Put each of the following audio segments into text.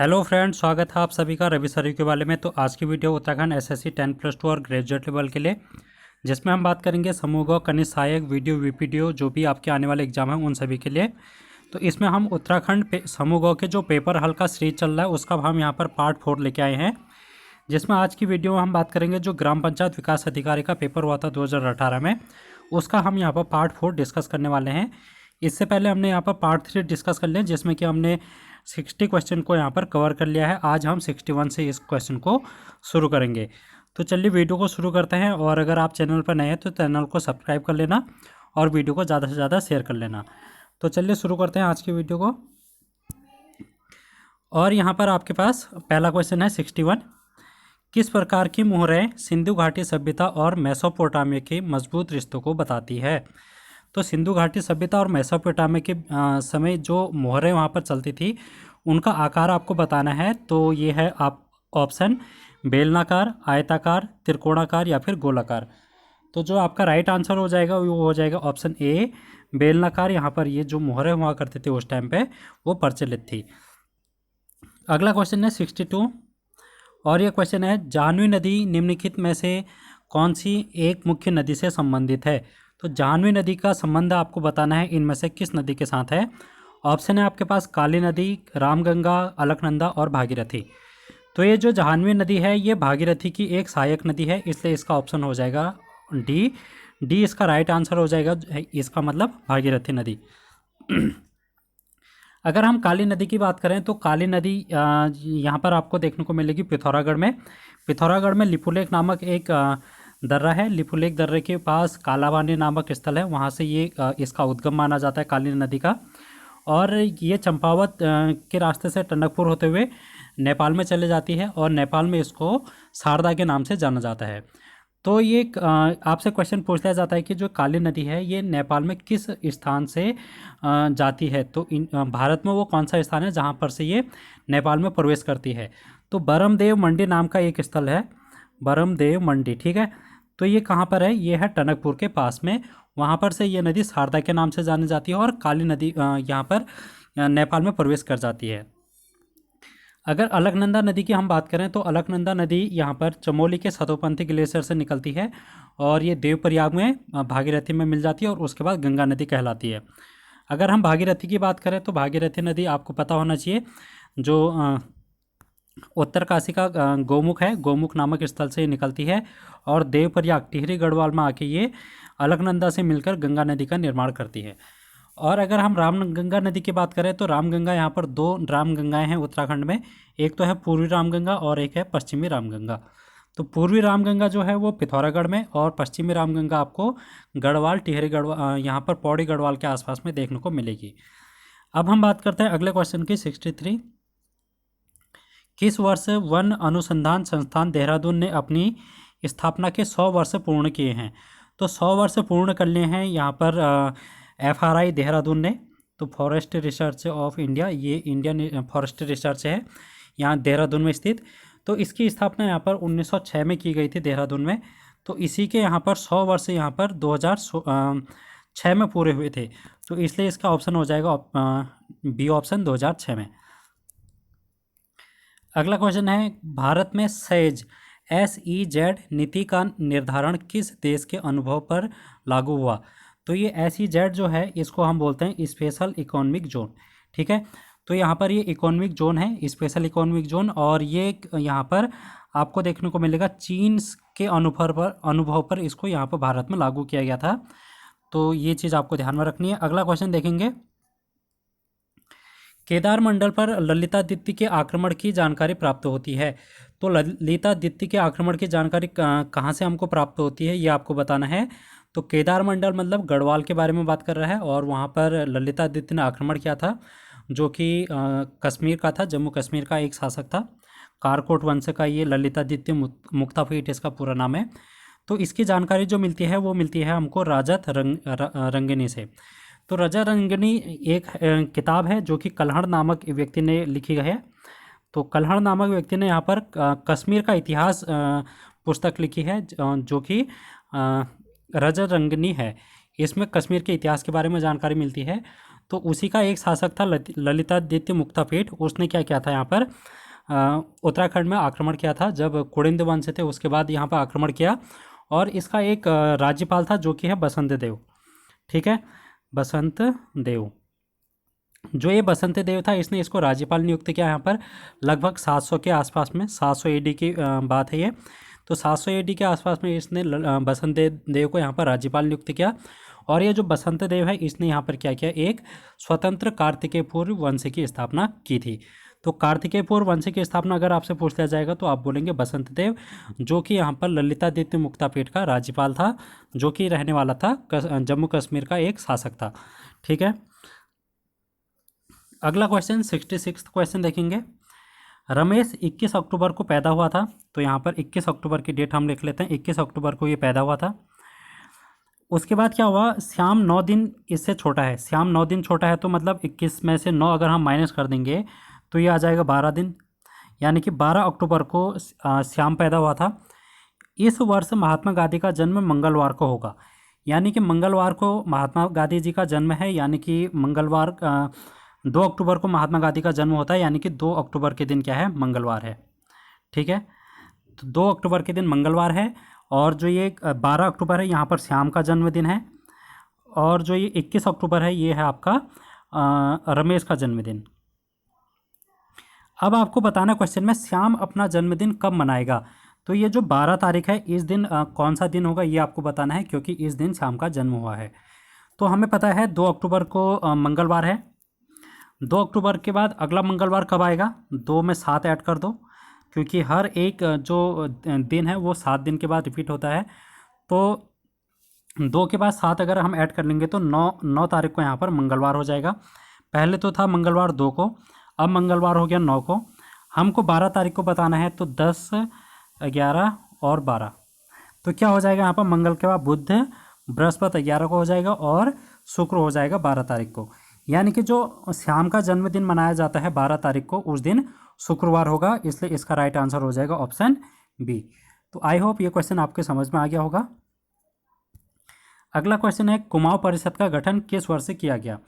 Hello friends, स्वागत है आप सभी का रवि सर के वाले में। तो आज की वीडियो उत्तराखंड एसएससी 10+2 और ग्रेजुएट लेवल के लिए, जिसमें हम बात करेंगे समूह ग, कनिष्ठ सहायक, वीडियो, वीपीडीओ जो भी आपके आने वाले एग्जाम हैं उन सभी के लिए। तो इसमें हम उत्तराखंड समूह ग के जो पेपर हल का सीरीज चल रहा है उसका हम यहाँ पर पार्ट 4 लेके आए हैं, जिसमें आज की वीडियो में हम बात करेंगे जो ग्राम पंचायत विकास अधिकारी का पेपर हुआ था 2018 में, उसका हम यहाँ पर पार्ट 4 डिस्कस करने वाले हैं। इससे पहले हमने यहाँ पर पार्ट 3 डिस्कस कर लिया, जिसमें कि हमने 60 क्वेश्चन को यहाँ पर कवर कर लिया है। आज हम 61 से इस क्वेश्चन को शुरू करेंगे। तो चलिए वीडियो को शुरू करते हैं, और अगर आप चैनल पर नए हैं तो चैनल को सब्सक्राइब कर लेना और वीडियो को ज़्यादा से ज़्यादा शेयर कर लेना। तो चलिए शुरू करते हैं आज की वीडियो को। और यहाँ पर आपके पास पहला क्वेश्चन है 61। किस प्रकार की मोहरें सिंधु घाटी सभ्यता और मेसोपोटामिया के मजबूत रिश्तों को बताती है? तो सिंधु घाटी सभ्यता और मेसोपोटामिया के समय जो मोहरें वहाँ पर चलती थी उनका आकार आपको बताना है। तो ये है आप ऑप्शन बेलनाकार, आयताकार, त्रिकोणाकार या फिर गोलाकार। तो जो आपका राइट आंसर हो जाएगा वो हो जाएगा ऑप्शन ए, बेलनाकार। यहाँ पर ये जो मोहरें हुआ करते थे उस टाइम पे वो प्रचलित थी। अगला क्वेश्चन है 62, और ये क्वेश्चन है जाह्नवी नदी निम्नलिखित में से कौन सी एक मुख्य नदी से संबंधित है? तो जाह्नवी नदी का संबंध आपको बताना है इनमें से किस नदी के साथ है। ऑप्शन है आपके पास काली नदी, रामगंगा, अलकनंदा और भागीरथी। तो ये जो जाह्नवी नदी है ये भागीरथी की एक सहायक नदी है, इसलिए इसका ऑप्शन हो जाएगा डी। डी इसका राइट आंसर हो जाएगा, इसका मतलब भागीरथी नदी। अगर हम काली नदी की बात करें तो काली नदी यहाँ पर आपको देखने को मिलेगी पिथौरागढ़ में। पिथौरागढ़ में लिपुलेख नामक एक दर्रा है। लिपुलेख दर्रे के पास कालावानी नामक स्थल है, वहाँ से ये इसका उद्गम माना जाता है काली नदी का। और ये चंपावत के रास्ते से टनकपुर होते हुए नेपाल में चले जाती है, और नेपाल में इसको शारदा के नाम से जाना जाता है। तो ये आपसे क्वेश्चन पूछ लिया जाता है कि जो काली नदी है ये नेपाल में किस स्थान से जाती है। तो भारत में वो कौन सा स्थान है जहाँ पर से ये नेपाल में प्रवेश करती है? तो बरमदेव मंडी नाम का एक स्थल है, बरमदेव मंडी, ठीक है। तो ये कहाँ पर है? ये है टनकपुर के पास में। वहाँ पर से ये नदी शारदा के नाम से जानी जाती है, और काली नदी यहाँ पर नेपाल में प्रवेश कर जाती है। अगर अलकनंदा नदी की हम बात करें तो अलकनंदा नदी यहाँ पर चमोली के सतोपंथी ग्लेशियर से निकलती है, और ये देवप्रयाग में भागीरथी में मिल जाती है, और उसके बाद गंगा नदी कहलाती है। अगर हम भागीरथी की बात करें तो भागीरथी नदी आपको पता होना चाहिए जो उत्तरकाशी का गौमुख है, गौमुख नामक स्थल से निकलती है, और देवप्रयाग टिहरी गढ़वाल में आके ये अलकनंदा से मिलकर गंगा नदी का निर्माण करती है। और अगर हम रामगंगा नदी की बात करें तो रामगंगा, यहाँ पर दो रामगंगाएं हैं उत्तराखंड में। एक तो है पूर्वी रामगंगा और एक है पश्चिमी रामगंगा। तो पूर्वी रामगंगा जो है वो पिथौरागढ़ में, और पश्चिमी रामगंगा आपको गढ़वाल, टिहरी गढ़वाल, यहाँ पर पौड़ी गढ़वाल के आसपास में देखने को मिलेगी। अब हम बात करते हैं अगले क्वेश्चन की 63। किस वर्ष वन अनुसंधान संस्थान देहरादून ने अपनी स्थापना के 100 वर्ष पूर्ण किए हैं? तो 100 वर्ष पूर्ण कर लिए हैं यहाँ पर FRI देहरादून ने। तो फॉरेस्ट रिसर्च ऑफ इंडिया, ये इंडियन फॉरेस्ट रिसर्च है यहाँ देहरादून में स्थित। तो इसकी स्थापना यहाँ पर 1906 में की गई थी देहरादून में। तो इसी के यहाँ पर 100 वर्ष यहाँ पर 2006 में पूरे हुए थे, तो इसलिए इसका ऑप्शन हो जाएगा बी ऑप्शन 2006 में। अगला क्वेश्चन है भारत में SEZ नीति का निर्धारण किस देश के अनुभव पर लागू हुआ? तो ये SEZ जो है इसको हम बोलते हैं स्पेशल इकोनॉमिक जोन, ठीक है। तो यहाँ पर ये इकोनॉमिक जोन है, स्पेशल इकोनॉमिक जोन, और ये यहाँ पर आपको देखने को मिलेगा चीन के अनुभव पर इसको यहाँ पर भारत में लागू किया गया था। तो ये चीज़ आपको ध्यान में रखनी है। अगला क्वेश्चन देखेंगे, केदार मंडल पर ललितादित्य के आक्रमण की जानकारी प्राप्त होती है। तो ललितादित्य के आक्रमण की जानकारी कहाँ से हमको प्राप्त होती है ये आपको बताना है। तो केदार मंडल मतलब गढ़वाल के बारे में बात कर रहा है, और वहाँ पर ललितादित्य ने आक्रमण किया था, जो कि कश्मीर का था, जम्मू कश्मीर का एक शासक था। कारकोट वंश का ये ललितादित्य मुक्ताफिट इसका पूरा नाम है। तो इसकी जानकारी जो मिलती है वो मिलती है हमको राजत रंगिनी से। तो रजा रंगिनी एक किताब है जो कि कल्हड़ नामक व्यक्ति ने लिखी है। तो कल्हड़ नामक व्यक्ति ने यहाँ पर कश्मीर का इतिहास पुस्तक लिखी है, जो कि रजा रंगिनी है। इसमें कश्मीर के इतिहास के बारे में जानकारी मिलती है। तो उसी का एक शासक था ललितादित्य मुक्तापीठ। उसने क्या किया था यहाँ पर उत्तराखंड में आक्रमण किया था जब कुड़िंद वंश थे, उसके बाद यहाँ पर आक्रमण किया। और इसका एक राज्यपाल था जो कि है बसंत देव। ठीक है, बसंत देव। जो ये बसंत देव था इसने इसको राज्यपाल नियुक्त किया यहाँ पर लगभग 700 के आसपास में। 700 एडी की बात है ये। तो 700 एडी के आसपास में इसने बसंत देव को यहाँ पर राज्यपाल नियुक्त किया। और ये जो बसंत देव है इसने यहाँ पर क्या किया, एक स्वतंत्र कार्तिकेयपुर वंश की स्थापना की थी। तो कार्तिकेयपुर वंश की स्थापना अगर आपसे पूछ लिया जाएगा तो आप बोलेंगे बसंत देव, जो कि यहाँ पर ललितादित्य मुक्तापीठ का राज्यपाल था, जो कि रहने वाला था जम्मू कश्मीर का एक शासक था। ठीक है, अगला क्वेश्चन 66 क्वेश्चन देखेंगे। रमेश 21 अक्टूबर को पैदा हुआ था। तो यहाँ पर 21 अक्टूबर की डेट हम लिख लेते हैं, 21 अक्टूबर को ये पैदा हुआ था। उसके बाद क्या हुआ, श्याम 9 दिन इससे छोटा है। श्याम 9 दिन छोटा है तो मतलब 21 में से 9 अगर हम माइनस कर देंगे तो ये आ जाएगा 12 दिन, यानी कि 12 अक्टूबर को श्याम पैदा हुआ था। इस वर्ष महात्मा गांधी का जन्म मंगलवार को होगा, यानी कि मंगलवार को महात्मा गांधी जी का जन्म है, यानी कि मंगलवार 2 अक्टूबर को महात्मा गांधी का जन्म होता है, यानी कि 2 अक्टूबर के दिन क्या है, मंगलवार है। ठीक है, तो 2 अक्टूबर के दिन मंगलवार है। और जो ये 12 अक्टूबर है यहाँ पर श्याम का जन्मदिन है। और जो ये 21 अक्टूबर है ये है आपका रमेश का जन्मदिन। अब आपको बताना क्वेश्चन में श्याम अपना जन्मदिन कब मनाएगा। तो ये जो 12 तारीख है इस दिन कौन सा दिन होगा ये आपको बताना है, क्योंकि इस दिन श्याम का जन्म हुआ है। तो हमें पता है 2 अक्टूबर को मंगलवार है। 2 अक्टूबर के बाद अगला मंगलवार कब आएगा, 2 में 7 ऐड कर दो, क्योंकि हर एक जो दिन है वो 7 दिन के बाद रिपीट होता है। तो 2 के बाद 7 अगर हम ऐड कर लेंगे तो 9 तारीख को यहाँ पर मंगलवार हो जाएगा। पहले तो था मंगलवार 2 को, अब मंगलवार हो गया 9 को। हमको 12 तारीख को बताना है तो 10, 11 और 12। तो क्या हो जाएगा यहाँ पर, मंगल के बाद बुध, बृहस्पति 11 को हो जाएगा और शुक्र हो जाएगा 12 तारीख को। यानी कि जो श्याम का जन्मदिन मनाया जाता है 12 तारीख को, उस दिन शुक्रवार होगा, इसलिए इसका राइट आंसर हो जाएगा ऑप्शन बी। तो आई होप ये क्वेश्चन आपके समझ में आ गया होगा। अगला क्वेश्चन है कुमाऊं परिषद का गठन किस वर्ष से किया गया।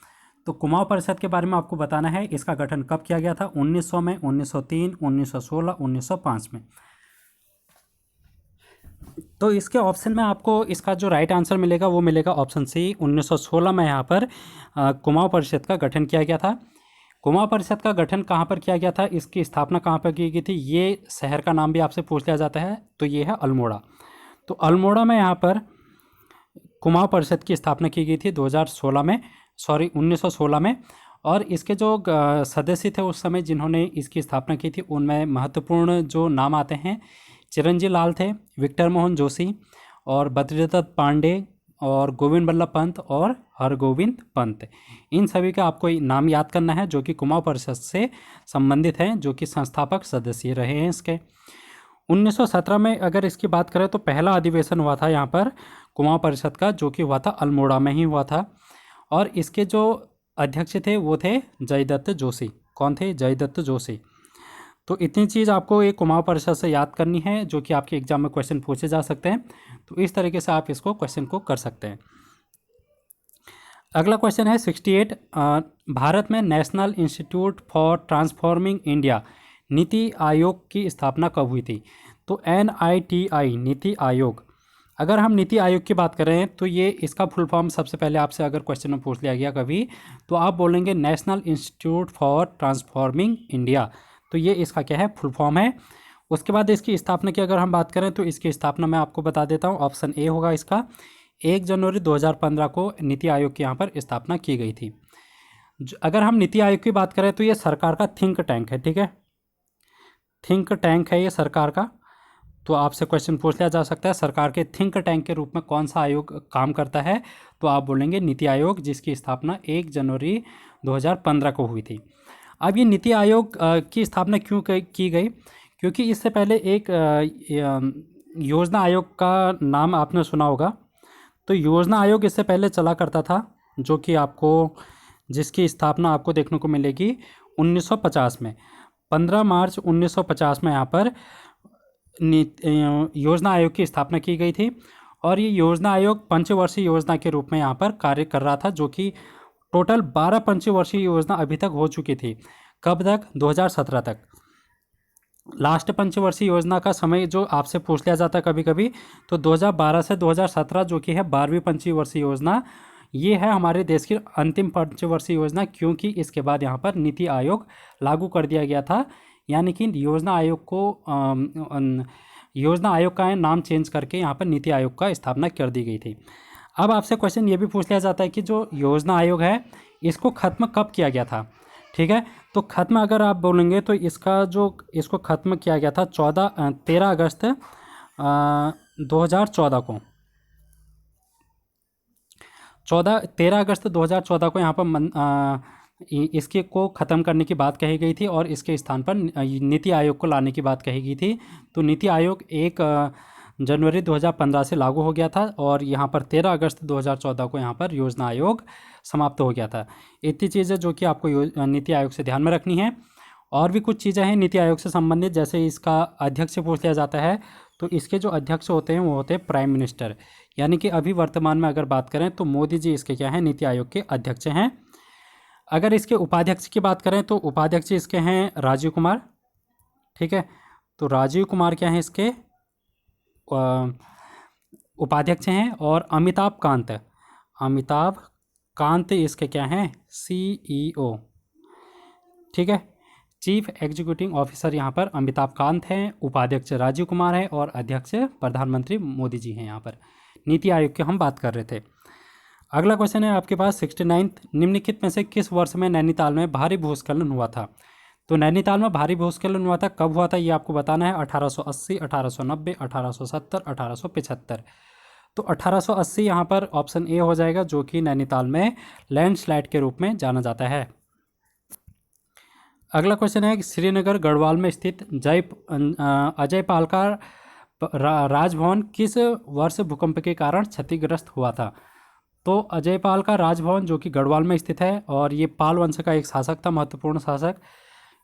तो कुमाऊं परिषद के बारे में आपको बताना है, इसका गठन कब किया गया था, 1900 में, 1903, 1916, 1905 में। तो इसके ऑप्शन में आपको इसका जो राइट आंसर मिलेगा वो मिलेगा ऑप्शन सी, 1916 में यहाँ पर कुमाऊं परिषद का गठन किया गया था। कुमाऊं परिषद का गठन कहाँ पर किया गया था, इसकी स्थापना कहाँ पर की गई थी, ये शहर का नाम भी आपसे पूछ लिया जाता है, तो ये है अल्मोड़ा। तो अल्मोड़ा में यहाँ पर कुमाऊं परिषद की स्थापना की गई थी 1916 में। और इसके जो सदस्य थे उस समय जिन्होंने इसकी स्थापना की थी, उनमें महत्वपूर्ण जो नाम आते हैं, चिरंजी लाल थे, विक्टर मोहन जोशी और बद्रीदत्त पांडे और गोविंद बल्लभ पंत और हरगोविंद पंत। इन सभी का आपको नाम याद करना है जो कि कुमाऊं परिषद से संबंधित हैं, जो कि संस्थापक सदस्य रहे हैं इसके। 1917 में अगर इसकी बात करें तो पहला अधिवेशन हुआ था यहाँ पर कुमाऊं परिषद का, जो कि हुआ था अल्मोड़ा में ही हुआ था। और इसके जो अध्यक्ष थे वो थे जयदत्त जोशी। कौन थे, जयदत्त जोशी। तो इतनी चीज़ आपको एक कुमाऊं परिषद से याद करनी है, जो कि आपके एग्जाम में क्वेश्चन पूछे जा सकते हैं। तो इस तरीके से आप इसको क्वेश्चन को कर सकते हैं। अगला क्वेश्चन है 68। भारत में national institute for transforming India NITI Aayog की स्थापना कब हुई थी। तो NITI नीति आयोग। अगर हम नीति आयोग की बात करें तो ये इसका फुल फॉर्म सबसे पहले आपसे अगर क्वेश्चन में पूछ लिया गया कभी, तो आप बोलेंगे national institute for transforming India. तो ये इसका क्या है, फुल फॉर्म है। उसके बाद इसकी स्थापना की अगर हम बात करें तो इसकी स्थापना मैं आपको बता देता हूँ, ऑप्शन ए होगा इसका। 1 जनवरी 2015 को नीति आयोग की यहाँ पर स्थापना की गई थी। अगर हम नीति आयोग की बात करें तो ये सरकार का थिंक टैंक है। ठीक है, थिंक टैंक है ये सरकार का। तो आपसे क्वेश्चन पूछ लिया जा सकता है सरकार के थिंक टैंक के रूप में कौन सा आयोग काम करता है, तो आप बोलेंगे नीति आयोग, जिसकी स्थापना 1 जनवरी 2015 को हुई थी। अब ये नीति आयोग की स्थापना क्यों की गई, क्योंकि इससे पहले एक योजना आयोग का नाम आपने सुना होगा। तो योजना आयोग इससे पहले चला करता था, जो कि आपको जिसकी स्थापना आपको देखने को मिलेगी 1950 में। 15 मार्च 1950 में यहाँ पर योजना आयोग की स्थापना की गई थी। और ये योजना आयोग पंचवर्षीय योजना के रूप में यहाँ पर कार्य कर रहा था, जो कि टोटल 12 पंचवर्षीय योजना अभी तक हो चुकी थी। कब तक? 2017 तक। लास्ट पंचवर्षीय योजना का समय जो आपसे पूछ लिया जाता है कभी कभी, तो 2012 से 2017 जो कि है 12वीं पंचवर्षीय योजना, ये है हमारे देश की अंतिम पंचवर्षीय योजना, क्योंकि इसके बाद यहाँ पर नीति आयोग लागू कर दिया गया था। यानी कि योजना आयोग का नाम चेंज करके यहाँ पर नीति आयोग का स्थापना कर दी गई थी। अब आपसे क्वेश्चन ये भी पूछ लिया जाता है कि जो योजना आयोग है इसको ख़त्म कब किया गया था। ठीक है, तो ख़त्म अगर आप बोलेंगे तो इसको ख़त्म किया गया था 13 अगस्त 2014 को। 13 अगस्त 2014 को यहाँ पर इसके को ख़त्म करने की बात कही गई थी और इसके स्थान पर नीति आयोग को लाने की बात कही गई थी। तो नीति आयोग 1 जनवरी 2015 से लागू हो गया था और यहाँ पर 13 अगस्त 2014 को यहाँ पर योजना आयोग समाप्त हो गया था। इतनी चीज़ें जो कि आपको नीति आयोग से ध्यान में रखनी है। और भी कुछ चीज़ें हैं नीति आयोग से संबंधित, जैसे इसका अध्यक्ष पूछ लिया जाता है, तो इसके जो अध्यक्ष होते हैं वो होते हैं प्राइम मिनिस्टर। यानी कि अभी वर्तमान में अगर बात करें तो मोदी जी इसके क्या हैं, नीति आयोग के अध्यक्ष हैं। अगर इसके उपाध्यक्ष की बात करें तो उपाध्यक्ष इसके हैं राजीव कुमार। ठीक है, तो राजीव कुमार क्या हैं इसके उपाध्यक्ष हैं। और अमिताभ कांत इसके क्या हैं, CEO। ठीक है, चीफ एग्जीक्यूटिव ऑफिसर यहाँ पर अमिताभ कांत हैं, उपाध्यक्ष राजीव कुमार है और अध्यक्ष प्रधानमंत्री मोदी जी हैं। यहाँ पर नीति आयोग की हम बात कर रहे थे। अगला क्वेश्चन है आपके पास 69th, निम्नलिखित में से किस वर्ष में नैनीताल में भारी भूस्खलन हुआ था। तो नैनीताल में भारी भूस्खलन हुआ था, कब हुआ था ये आपको बताना है। 1880, 1890, 1870, 1875। तो 1880 यहाँ पर ऑप्शन ए हो जाएगा, जो कि नैनीताल में लैंडस्लाइड के रूप में जाना जाता है। अगला क्वेश्चन है कि श्रीनगर गढ़वाल में स्थित अजय पाल का राजभवन किस वर्ष भूकंप के कारण क्षतिग्रस्त हुआ था। तो अजय पाल का राजभवन जो कि गढ़वाल में स्थित है और ये पाल वंश का एक शासक था, महत्वपूर्ण शासक।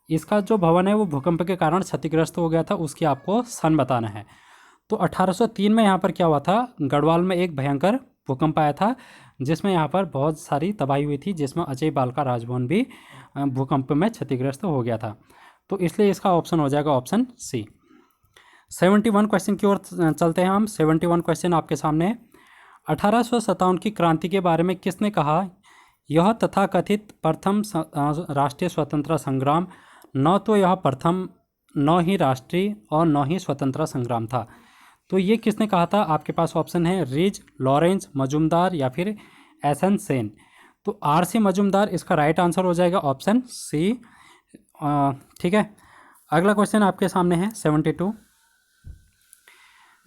इसका जो भवन है वो भूकंप के कारण क्षतिग्रस्त हो गया था, उसकी आपको सन बताना है। तो 1803 में यहाँ पर क्या हुआ था, गढ़वाल में एक भयंकर भूकंप आया था जिसमें यहाँ पर बहुत सारी तबाही हुई थी, जिसमें अजय पाल का राजभवन भी भूकंप में क्षतिग्रस्त हो गया था। तो इसलिए इसका ऑप्शन हो जाएगा ऑप्शन सी। 71 क्वेश्चन की ओर चलते हैं हम। 71 क्वेश्चन आपके सामने। 1857 की क्रांति के बारे में किसने कहा, यह तथाकथित प्रथम राष्ट्रीय स्वतंत्रता संग्राम न तो यह प्रथम न ही राष्ट्रीय और न ही स्वतंत्रता संग्राम था। तो ये किसने कहा था, आपके पास ऑप्शन है रिज, लॉरेंस, मजुमदार या फिर एसएन सेन। तो RC मजुमदार इसका राइट आंसर हो जाएगा ऑप्शन सी। ठीक है, अगला क्वेश्चन आपके सामने है 72।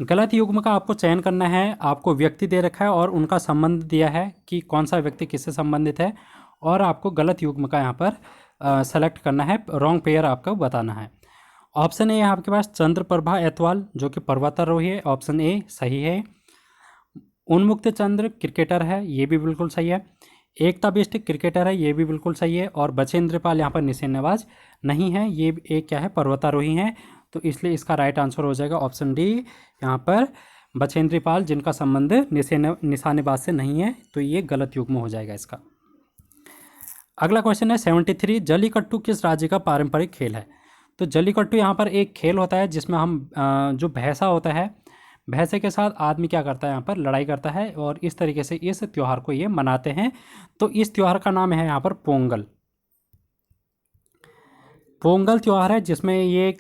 गलत युग्म का आपको चयन करना है। आपको व्यक्ति दे रखा है और उनका संबंध दिया है कि कौन सा व्यक्ति किससे संबंधित है, और आपको गलत युग्म का यहाँ पर सेलेक्ट करना है, रॉन्ग पेयर आपको बताना है। ऑप्शन ए है आपके पास चंद्रप्रभा एतवाल जो कि पर्वतारोही है, ऑप्शन ए सही है। उन्मुक्त चंद्र क्रिकेटर है, ये भी बिल्कुल सही है। एकता बिष्ट क्रिकेटर है, ये भी बिल्कुल सही है। और बछेंद्र पाल यहाँ पर निशानेबाज नहीं है, ये एक क्या है, पर्वतारोही है। तो इसलिए इसका राइट आंसर हो जाएगा ऑप्शन डी, यहाँ पर बछेंद्र पाल, जिनका संबंध निशानेबाज से नहीं है, तो ये गलत युग्म हो जाएगा इसका। अगला क्वेश्चन है 73। जल्लीकट्टू किस राज्य का पारंपरिक खेल है। तो जल्लीकट्टू यहाँ पर एक खेल होता है जिसमें हम जो भैंसा होता है, भैंसे के साथ आदमी क्या करता है, यहाँ पर लड़ाई करता है और इस तरीके से इस त्यौहार को ये मनाते हैं। तो इस त्यौहार का नाम है यहाँ पर पोंगल। पोंगल त्यौहार है जिसमें ये एक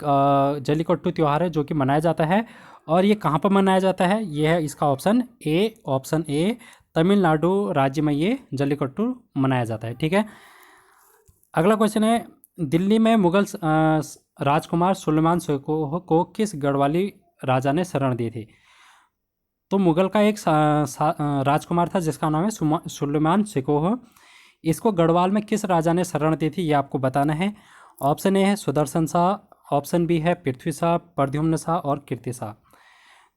जल्लीकट्टू त्यौहार है जो कि मनाया जाता है। और ये कहाँ पर मनाया जाता है, ये है इसका ऑप्शन ए, तमिलनाडु राज्य में ये जल्लीकट्टू मनाया जाता है। ठीक है, अगला क्वेश्चन है दिल्ली में मुगल राजकुमार सुलेमान शाह को किस गढ़वाली राजा ने शरण दी थी। तो मुगल का एक राजकुमार था जिसका नाम है सुलेमान शाह। इसको गढ़वाल में किस राजा ने शरण दी थी, ये आपको बताना है। ऑप्शन ए है सुदर्शन शाह, ऑप्शन बी है पृथ्वी शाह, प्रद्युम्न शाह और कीर्ति शाह।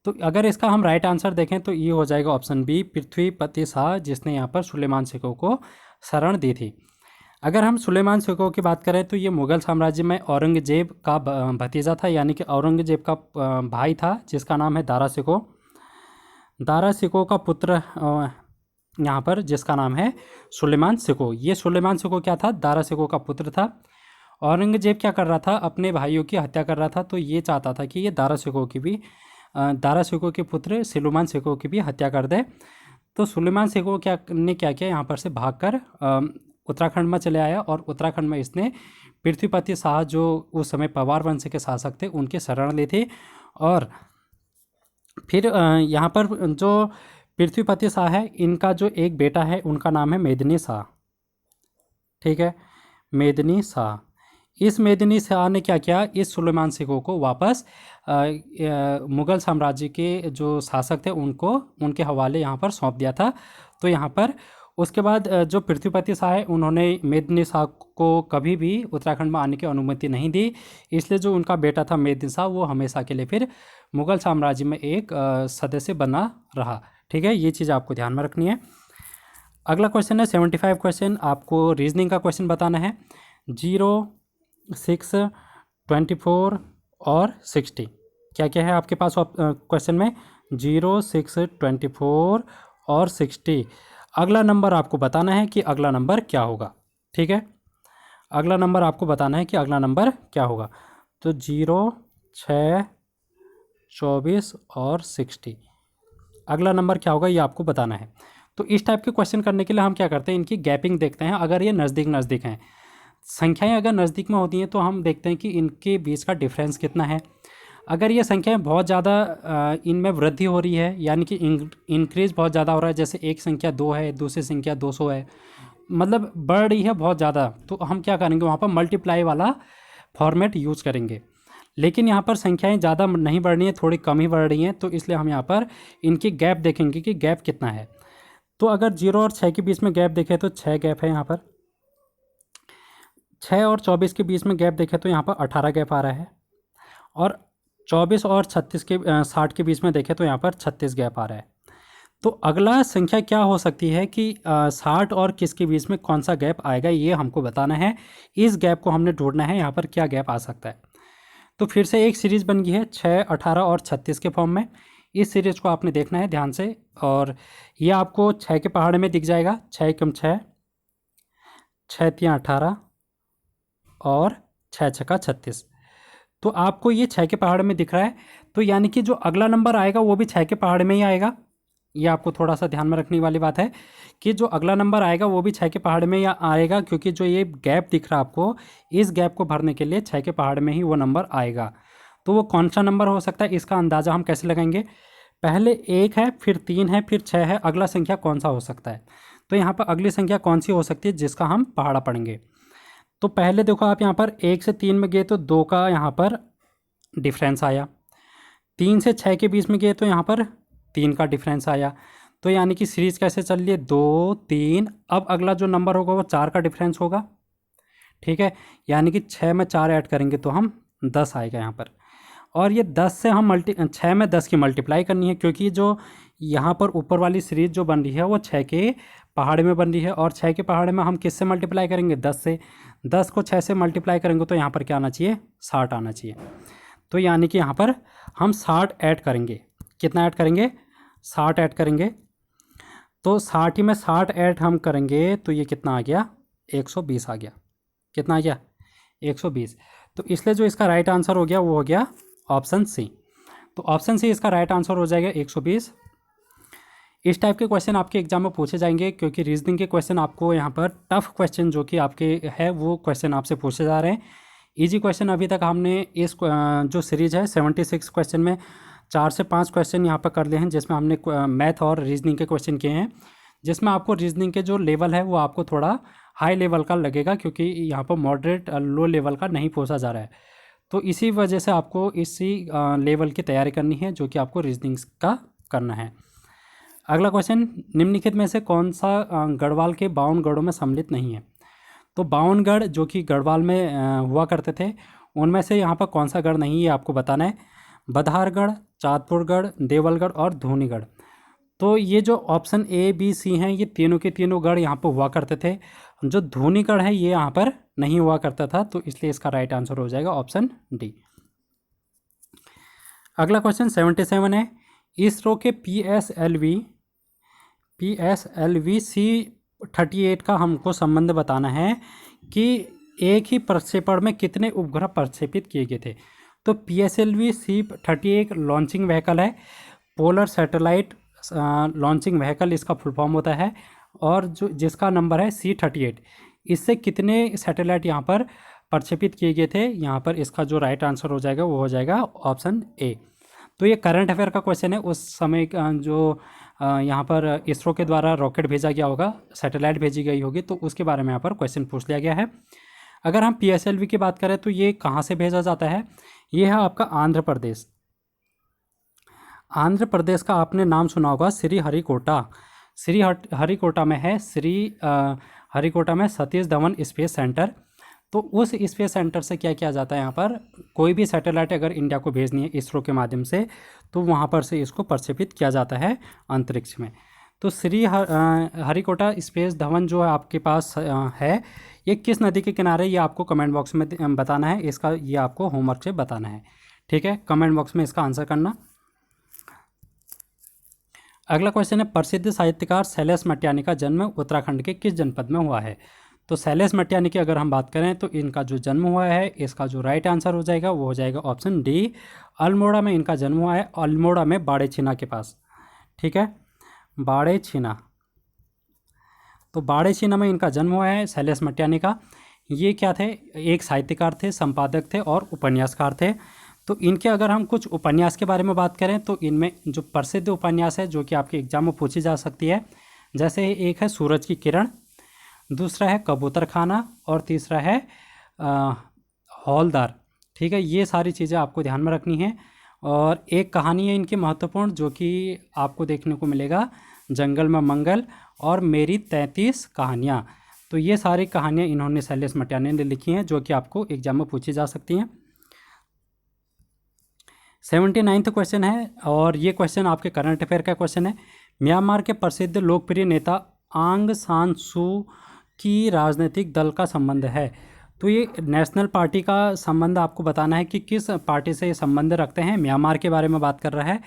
तो अगर इसका हम राइट आंसर देखें तो ये हो जाएगा ऑप्शन बी, पृथ्वीपति शाह, जिसने यहाँ पर सुलेमान शाह को शरण दी थी। अगर हम सुलेमान शाह की बात करें तो ये मुग़ल साम्राज्य में औरंगजेब का भतीजा था, यानी कि औरंगजेब का भाई था जिसका नाम है दारा शिकोह। दारा शिकोह का पुत्र यहाँ पर, जिसका नाम है सुलेमान सिको। ये सुलेमान सिको क्या था, दारा सिको का पुत्र था। औरंगजेब क्या कर रहा था, अपने भाइयों की हत्या कर रहा था, तो ये चाहता था कि ये दारा सिको की भी दारा सिको के पुत्र सुलेमान सिको की भी हत्या कर दे। तो सुलेमान सिको क्या किया, यहाँ पर से भागकर उत्तराखंड में चले आया, और उत्तराखंड में इसने पृथ्वीपति शाह जो उस समय पवार वंश के शासक थे उनकी शरण ली थी। और फिर यहाँ पर जो पृथ्वीपति शाह है, इनका जो एक बेटा है उनका नाम है मेदिनी शाह। ठीक है, मेदिनी शाह। इस मेदिनी शाह ने क्या किया, इस सुलेमान सिको को वापस मुग़ल साम्राज्य के जो शासक थे उनको उनके हवाले यहाँ पर सौंप दिया था। तो यहाँ पर उसके बाद जो पृथ्वीपति शाह है उन्होंने मेदिनी शाह को कभी भी उत्तराखंड में आने की अनुमति नहीं दी, इसलिए जो उनका बेटा था मेदिनी शाह वो हमेशा के लिए फिर मुग़ल साम्राज्य में एक सदस्य बना रहा। ठीक है, ये चीज़ आपको ध्यान में रखनी है। अगला क्वेश्चन है 75 क्वेश्चन, आपको रीजनिंग का क्वेश्चन बताना है। 0, 6, 24 और 60 क्या क्या है आपके पास क्वेश्चन में, 0, 6, 24 और 60। अगला नंबर आपको बताना है कि अगला नंबर क्या होगा। ठीक है, अगला नंबर आपको बताना है कि अगला नंबर क्या होगा। तो 0, 6, 24 और 60 अगला नंबर क्या होगा ये आपको बताना है। तो इस टाइप के क्वेश्चन करने के लिए हम क्या करते हैं, इनकी गैपिंग देखते हैं। अगर ये नज़दीक नज़दीक हैं, संख्याएं अगर नज़दीक में होती हैं तो हम देखते हैं कि इनके बीच का डिफरेंस कितना है। अगर ये संख्याएं बहुत ज़्यादा इनमें वृद्धि हो रही है, यानी कि इंक्रीज बहुत ज़्यादा हो रहा है, जैसे एक संख्या 2 है, दूसरी संख्या 200 है, मतलब बढ़ रही है बहुत ज़्यादा, तो हम क्या करेंगे, वहाँ पर मल्टीप्लाई वाला फॉर्मेट यूज़ करेंगे। लेकिन यहाँ पर संख्याएं ज़्यादा नहीं बढ़ रही हैं, थोड़ी कम ही बढ़ रही हैं, तो इसलिए हम यहाँ पर इनकी गैप देखेंगे कि गैप कितना है। तो अगर 0 और 6 के बीच में गैप देखें तो 6 गैप है यहाँ पर। 6 और 24 के बीच में गैप देखें तो यहाँ पर 18 गैप आ रहा है। और 24 और 60 के बीच में देखें तो यहाँ पर 36 गैप आ रहा है। तो अगला संख्या क्या हो सकती है कि 60 और किसके बीच में कौन सा गैप आएगा, ये हमको बताना है। इस गैप को हमने ढूंढना है, यहाँ पर क्या गैप आ सकता है। तो फिर से एक सीरीज़ बन गई है 6, 18 और 36 के फॉर्म में। इस सीरीज़ को आपने देखना है ध्यान से, और ये आपको 6 के पहाड़ में दिख जाएगा। 6 कम 6, 6 3 18 और 6 छक्का 36। तो आपको ये 6 के पहाड़ में दिख रहा है, तो यानी कि जो अगला नंबर आएगा वो भी 6 के पहाड़ में ही आएगा। ये आपको थोड़ा सा ध्यान में रखने वाली बात है कि जो अगला नंबर आएगा वो भी 6 के पहाड़ में ही आएगा, क्योंकि जो ये गैप दिख रहा है आपको, इस गैप को भरने के लिए 6 के पहाड़ में ही वो नंबर आएगा। तो वो कौन सा नंबर हो सकता है, इसका अंदाज़ा हम कैसे लगाएंगे। पहले 1 है, फिर 3 है, फिर 6 है, अगला संख्या कौन सा हो सकता है। तो यहाँ पर अगली संख्या कौन सी हो सकती है जिसका हम पहाड़ा पढ़ेंगे। तो पहले देखो आप यहाँ पर 1 से 3 में गए तो 2 का यहाँ पर डिफरेंस आया। 3 से 6 के बीच में गए तो यहाँ पर 3 का डिफरेंस आया। तो यानी कि सीरीज़ कैसे चल रही है, 2, 3। अब अगला जो नंबर होगा वो 4 का डिफरेंस होगा। ठीक है, यानी कि 6 में 4 ऐड करेंगे तो हम 10 आएगा यहाँ पर। और ये 10 से हम 6 में 10 की मल्टीप्लाई करनी है, क्योंकि जो यहाँ पर ऊपर वाली सीरीज़ जो बन रही है वो 6 के पहाड़ में बन रही है, और 6 के पहाड़ में हम किससे मल्टीप्लाई करेंगे, 10 से। 10 को 6 से मल्टीप्लाई करेंगे तो यहाँ पर क्या आना चाहिए, 60 आना चाहिए। तो यानी कि यहाँ पर हम 60 ऐड करेंगे। कितना ऐड करेंगे, 60 ऐड करेंगे। तो 60 ही में 60 ऐड हम करेंगे तो ये कितना आ गया, 120 आ गया। कितना आ गया, 120। तो इसलिए जो इसका राइट आंसर हो गया वो हो गया ऑप्शन सी। तो ऑप्शन सी इसका राइट आंसर हो जाएगा 120। इस टाइप के क्वेश्चन आपके एग्जाम में पूछे जाएंगे, क्योंकि रीजनिंग के क्वेश्चन आपको यहाँ पर टफ क्वेश्चन जो कि आपके है वो क्वेश्चन आपसे पूछे जा रहे हैं। इजी क्वेश्चन अभी तक हमने इस जो सीरीज़ है 76 क्वेश्चन में 4 से 5 क्वेश्चन यहाँ पर कर लिए हैं, जिसमें हमने मैथ और रीजनिंग के क्वेश्चन किए हैं, जिसमें आपको रीजनिंग के जो लेवल है वो आपको थोड़ा हाई लेवल का लगेगा, क्योंकि यहाँ पर मॉडरेट लो लेवल का नहीं पूछा जा रहा है। तो इसी वजह से आपको इसी लेवल की तैयारी करनी है जो कि आपको रीजनिंग का करना है। अगला क्वेश्चन, निम्नलिखित में से कौन सा गढ़वाल के 52 गढ़ों में सम्मिलित नहीं है। तो 52 गढ़ जो कि गढ़वाल में हुआ करते थे, उनमें से यहाँ पर कौन सा गढ़ नहीं है आपको बताना है। बधारगढ़, चाँदपुरगढ़, देवलगढ़ और धूनीगढ़। तो ये जो ऑप्शन ए बी सी हैं, ये तीनों के तीनों गढ़ यहाँ पर हुआ करते थे। जो धूनीगढ़ है ये यहाँ पर नहीं हुआ करता था, तो इसलिए इसका राइट आंसर हो जाएगा ऑप्शन डी। अगला क्वेश्चन 77 है, इसरो के PSLV PSLV C38 का हमको संबंध बताना है कि एक ही प्रक्षेपण में कितने उपग्रह प्रक्षेपित किए गए थे। तो PSLV C38 लॉन्चिंग व्हीकल है, पोलर सैटेलाइट लॉन्चिंग व्हीकल इसका फुल फॉर्म होता है, और जो जिसका नंबर है C38। इससे कितने सैटेलाइट यहाँ पर प्रक्षेपित किए गए थे, यहाँ पर इसका जो राइट आंसर हो जाएगा वो हो जाएगा ऑप्शन ए। तो ये करंट अफेयर का क्वेश्चन है। उस समय जो यहाँ पर इसरो के द्वारा रॉकेट भेजा गया होगा, सैटेलाइट भेजी गई होगी, तो उसके बारे में यहाँ पर क्वेश्चन पूछ लिया गया है। अगर हम PSLV की बात करें तो ये कहाँ से भेजा जाता है, ये है आपका आंध्र प्रदेश। आंध्र प्रदेश का आपने नाम सुना होगा श्रीहरिकोटा। श्रीहरिकोटा में है हरिकोटा में सतीश धवन स्पेस सेंटर। तो उस स्पेस सेंटर से क्या किया जाता है, यहाँ पर कोई भी सैटेलाइट अगर इंडिया को भेजनी है इसरो के माध्यम से, तो वहाँ पर से इसको प्रक्षेपित किया जाता है अंतरिक्ष में। तो हरिकोटा स्पेस धवन जो है आपके पास है, ये किस नदी के किनारे, ये आपको कमेंट बॉक्स में बताना है। इसका ये आपको होमवर्क से बताना है, ठीक है। कमेंट बॉक्स में इसका आंसर करना। अगला क्वेश्चन है, प्रसिद्ध साहित्यकार शैलेश मटियानी का जन्म उत्तराखंड के किस जनपद में हुआ है। तो शैलेश मटियानी की अगर हम बात करें तो इनका जो जन्म हुआ है, इसका जो राइट आंसर हो जाएगा वो हो जाएगा ऑप्शन डी, अल्मोड़ा में इनका जन्म हुआ है। अल्मोड़ा में बाड़ेछीना के पास, ठीक है, बाड़ेछीना। तो बाड़ेछीना में इनका जन्म हुआ है शैलेश मटियानी का। ये क्या थे, एक साहित्यकार थे, संपादक थे और उपन्यासकार थे। तो इनके अगर हम कुछ उपन्यास के बारे में बात करें तो इनमें जो प्रसिद्ध उपन्यास है जो कि आपके एग्जाम में पूछी जा सकती है, जैसे एक है सूरज की किरण, दूसरा है कबूतर खाना और तीसरा है हौलदार, ठीक है। ये सारी चीज़ें आपको ध्यान में रखनी है। और एक कहानी है इनकी महत्वपूर्ण जो कि आपको देखने को मिलेगा, जंगल में मंगल और मेरी 33 कहानियाँ। तो ये सारी कहानियाँ इन्होंने शैलेश मटियानी ने लिखी हैं जो कि आपको एग्जाम में पूछी जा सकती हैं। 79वां क्वेश्चन है और ये क्वेश्चन आपके करंट अफेयर का क्वेश्चन है। म्यांमार के प्रसिद्ध लोकप्रिय नेता आंग सान सू की राजनीतिक दल का संबंध है। तो ये नेशनल पार्टी का संबंध आपको बताना है कि किस पार्टी से ये संबंध रखते हैं, म्यांमार के बारे में बात कर रहा है।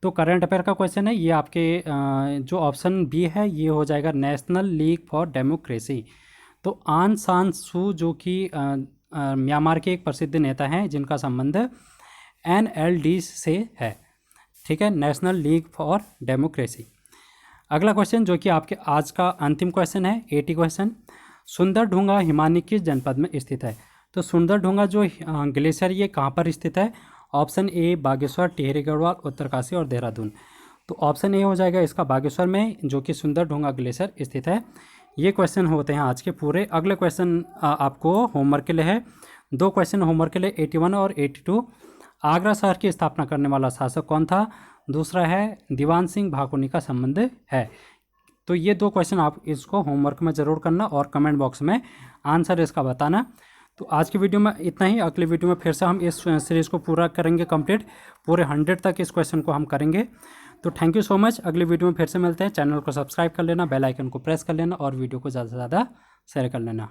तो करंट अफेयर का क्वेश्चन है ये आपके जो ऑप्शन बी है ये हो जाएगा नेशनल लीग फॉर डेमोक्रेसी। तो आंग सान सू जो कि म्यांमार के एक प्रसिद्ध नेता हैं जिनका संबंध NLD से है, ठीक है, नेशनल लीग फॉर डेमोक्रेसी। अगला क्वेश्चन जो कि आपके आज का अंतिम क्वेश्चन है, 80 क्वेश्चन। सुंदरढूंगा हिमानी किस जनपद में स्थित है। तो सुंदरढूंगा जो ग्लेशियर ये कहाँ पर स्थित है, ऑप्शन ए बागेश्वर, टिहरी गढ़वाल, उत्तरकाशी और देहरादून। तो ऑप्शन ए हो जाएगा इसका बागेश्वर में, जो कि सुंदरढूंगा ग्लेशियर स्थित है। ये क्वेश्चन होते हैं आज के पूरे। अगले क्वेश्चन आपको होमवर्क के लिए है, 2 क्वेश्चन होमवर्क के लिए, 81 और 82। आगरा शहर की स्थापना करने वाला शासक कौन था, दूसरा है दीवान सिंह भाकुनी का संबंध है। तो ये 2 क्वेश्चन आप इसको होमवर्क में ज़रूर करना और कमेंट बॉक्स में आंसर इसका बताना। तो आज की वीडियो में इतना ही। अगली वीडियो में फिर से हम इस सीरीज़ को पूरा करेंगे कंप्लीट, पूरे 100 तक इस क्वेश्चन को हम करेंगे। तो थैंक यू सो मच। अगली वीडियो में फिर से मिलते हैं। चैनल को सब्सक्राइब कर लेना, बेल आइकन को प्रेस कर लेना और वीडियो को ज़्यादा से ज़्यादा शेयर कर लेना।